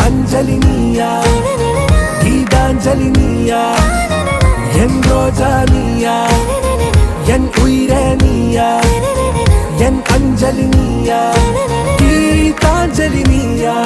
அஞ்சலி நீயா கீதாஞ்சலி நீயா என் ரோஜா நீயா என் உயிரே நீயா என் அஞ்சலி நீயா கீதாஞ்சலி நீயா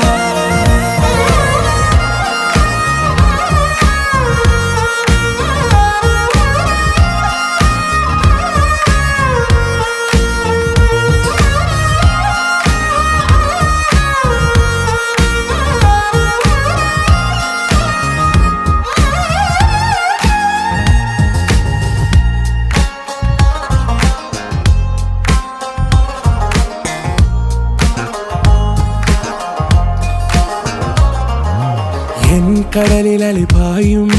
என் கடலில் அலைபாயும்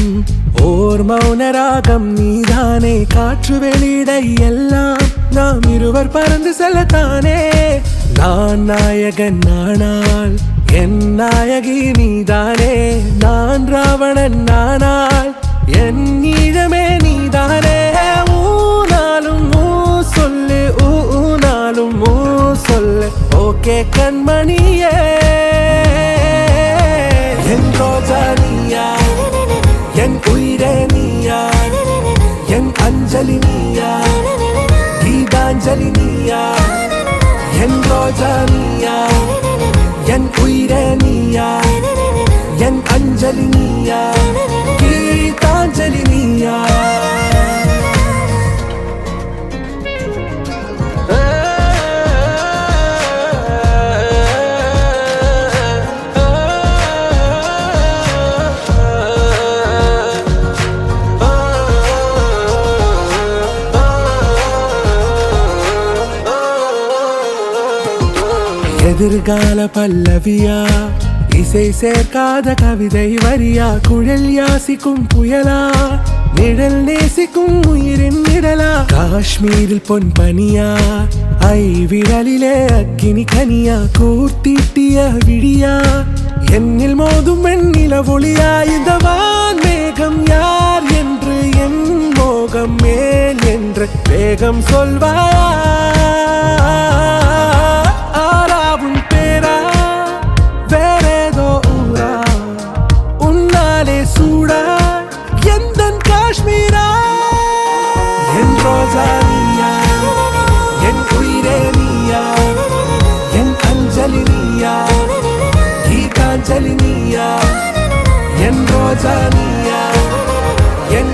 ஓர் மௌன ராகம் நீதானே காற்று வெளியிட எல்லாம் நாம் இருவர் பறந்து செல்லத்தானே நான் நாயகன் நானால் என் நாயகி நீதானே நான் ராவணன் நானால் என் ஈழமே நீதானே ஊனாலும் ஊ சொல்லு ஊனாலும் ஊ சொல்லு ஓகே கண்மணியே என் ரோஜா நீயா என் உயிரே நீயா என் அஞ்சலி நீயா கீதாஞ்சலி நீயா என் ரோஜா நீயா என் உயிரே நீயா என் அஞ்சலி நீயா கீதாஞ்சலி நீயா எதிர்கால பல்லவியா இசை சேர்க்காத கவிதை வரியா குழல் யாசிக்கும் புயலா நிழல் நேசிக்கும் உயிரின் நிழலா காஷ்மீரில் பொன் பனியா ஐ விரலிலே அக்கினி கனியா கூர்த்தீட்டிய விழியா என்னில் மோதும் வெண்ணில ஒளியா இந்த வான் மேகம் யார் என்று என் மோகம் மேல் என்று வேகம் சொல்வாயா காஷ்மீரா என் ரோஜா நீயா என் உயிரே நீயா என் அஞ்சலி நீயா கீதாஞ்சலி நீயா என் ரோஜா நீயா என்